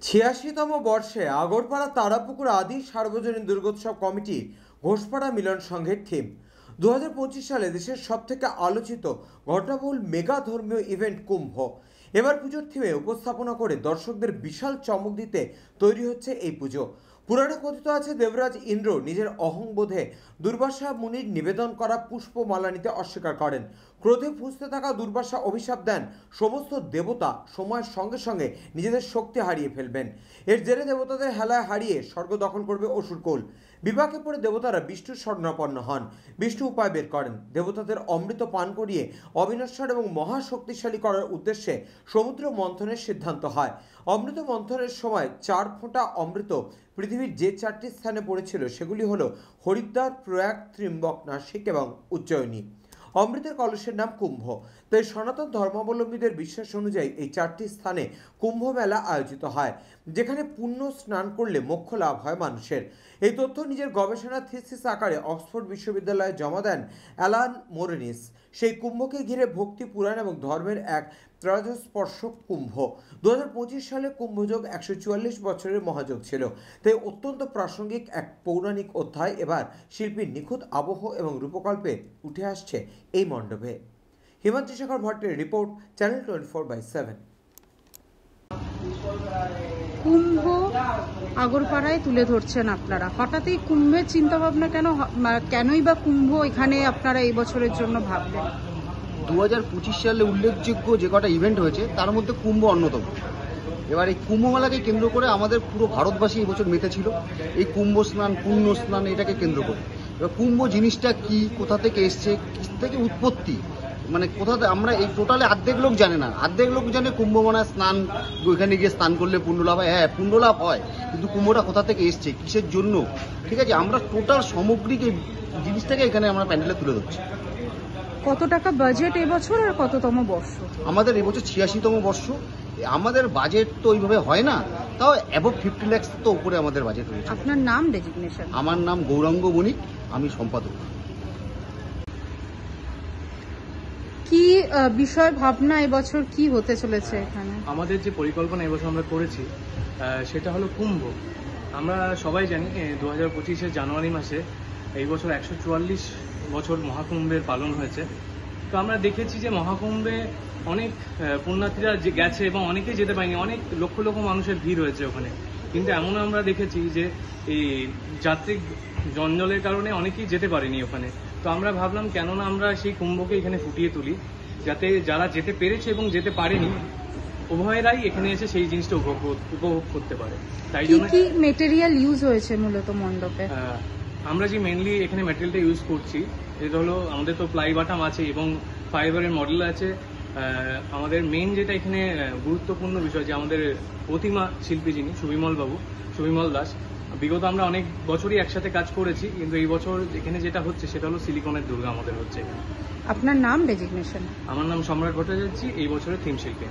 ছিয়াশিতম বর্ষে আগরপাড়া তারাপুকুর আদি সার্বজনীন দুর্গোৎসব কমিটির ঘোষপাড়া মিলন সংঘের থিম 2025 সালে দেশের সবথেকে আলোচিত ঘটনাবহুল মেগা ধর্মীয় ইভেন্ট কুম্ভ। এবার পুজোর থিমে উপস্থাপনা করে দর্শকদের বিশাল চমক দিতে তৈরি হচ্ছে এই পুজো। পুরাণে কথিত আছে দেবরাজ ইন্দ্র নিজের অহংবোধে দুর্বাসা মুনির নিবেদন করা পুষ্পমালা নিতে অস্বীকার করেন। ক্রোধে ফুঁসতে থাকা দুর্বাসা অভিশাপ দেন সমস্ত দেবতা সময়ের সঙ্গে সঙ্গে নিজেদের শক্তি হারিয়ে ফেলবেন। এর জেরে দেবতাদের হেলায় হারিয়ে স্বর্গ দখল করবে অসুরকুল। বিপাকে পড়ে দেবতারা বিষ্ণুর শরণাপন্ন হন। বিষ্ণু উপায় বের করেন, দেবতাদের অমৃত পান করিয়ে অবিনশ্বর এবং মহাশক্তিশালী করার উদ্দেশ্যে সমুদ্র মন্থনের সিদ্ধান্ত হয়। অমৃত মন্থনের সময় 4 ফোঁটা অমৃত পৃথিবীর যে 4টি স্থানে পড়েছিল সেগুলি হলো হরিদ্বার, প্রয়াগ, ত্রিম্বক, নাসিক এবং উজ্জয়িনী। অমৃতের কলসের নাম কুম্ভ। তাই সনাতন ধর্মাবলম্বীদের বিশ্বাস অনুযায়ী এই 4টি স্থানে কুম্ভ মেলা আয়োজিত হয়, যেখানে পুণ্য স্নান করলে মোক্ষ লাভ হয় মানুষের। এই তথ্য নিজের গবেষণা থিসিস আকারে অক্সফোর্ড বিশ্ববিদ্যালয়ে জমা দেন অ্যালান মোরেনিস। সেই কুম্ভকে ঘিরে ভক্তি, পুরাণ এবং ধর্মের এক ত্রয়োদশস্পর্শক কুম্ভ। 2025 সালে কুম্ভযোগ 144 বছরের মহাযোগ ছিল, তাই অত্যন্ত প্রাসঙ্গিক এক পৌরাণিক অধ্যায় এবার শিল্পীর নিখুঁত আবহ এবং রূপকল্পে উঠে আসছে এই মণ্ডপে। হিমাদ্রি শেখর ভট্টের রিপোর্ট, চ্যানেল 24/7। কুম্ভ আগরপাড়ায় তুলে ধরছেন আপনারা, হঠাৎ এই কুম্ভের চিন্তা ভাবনা কেনই বা কুম্ভ এখানে আপনারা এই বছরের জন্য ভাবলেন? 2025 সালে উল্লেখযোগ্য যে কটা ইভেন্ট হয়েছে তার মধ্যে কুম্ভ অন্যতম। এবার এই কুম্ভ মেলাকে কেন্দ্র করে আমাদের পুরো ভারতবাসী এই বছর মেতেছিল এই কুম্ভ স্নান, পুণ্য স্নান এটাকে কেন্দ্র করে। এবার কুম্ভ জিনিসটা কি, কোথা থেকে এসছে, কি থেকে উৎপত্তি, মানে কোথাতে আমরা এই টোটালে অর্ধেক লোক জানে না। অর্ধেক লোক জানে কুম্ভ মানে স্নান, ওইখানে গিয়ে স্নান করলে পুণ্য লাভ হয়। হ্যাঁ, পুণ্য লাভ হয়, কিন্তু কুম্ভটা কোথা থেকে এসছে, কিসের জন্য, ঠিক আছে, আমরা টোটাল সামগ্রিক এই জিনিসটাকে এখানে আমরা প্যান্ডেলে তুলে ধরছি। কত টাকা বাজেট এবছর আর কততম বর্ষ? আমাদের এবছর 86তম বর্ষ। আমাদের বাজেট তো ওইভাবে হয় না, তাও অ্যাবভ 50 লাখ তো উপরে আমাদের বাজেট রয়েছে। আপনার নাম, ডেজিগনেশন? আমার নাম গৌরাঙ্গ বণিক, আমি সম্পাদক। কি বিষয় ভাবনা এবছর কি হতে চলেছে এখানে? আমাদের যে পরিকল্পনা এবছর আমরা করেছি সেটা হলো কুম্ভ। আমরা সবাই জানি 2025 জানুয়ারি মাসে এই বছর 144 বছর মহাকুম্ভের পালন হয়েছে। তো আমরা দেখেছি যে মহাকুম্ভে অনেক পুণ্যার্থীরা যে গেছে এবং অনেকেই যেতে পারেনি, অনেক লক্ষ লক্ষ মানুষের ভিড় হয়েছে ওখানে। কিন্তু এমন আমরা দেখেছি যে এই যাত্রিক জঞ্জলের কারণে অনেকেই যেতে পারেনি ওখানে। তো আমরা ভাবলাম কেননা আমরা সেই কুম্ভকে এখানে ফুটিয়ে তুলি, যাতে যারা যেতে পেরেছে এবং যেতে পারেনি উভয়েরাই এখানে এসে সেই জিনিসটা উপভোগ করতে পারে। তাই জন্য কি মেটেরিয়াল ইউজ হয়েছে মূলত মণ্ডপে? আমরা যে মেইনলি এখানে ম্যাটেরিয়ালটা ইউজ করছি এটা হলো, আমাদের তো প্লাই বাটাম আছে এবং ফাইবারের মডেল আছে। আমাদের মেইন যেটা এখানে গুরুত্বপূর্ণ বিষয় যে আমাদের প্রতিমা শিল্পী যিনি সুবিমল দাস, বিগত আমরা অনেক বছরই একসাথে কাজ করেছি, কিন্তু এই বছর এখানে যেটা হচ্ছে সেটা হলো সিলিকনের দুর্গা আমাদের হচ্ছে এখানে। আপনার নাম, ডেজিগনেশন? আমার নাম সম্রাট ভট্টাচার্য, এই বছরের থিম শিল্পী।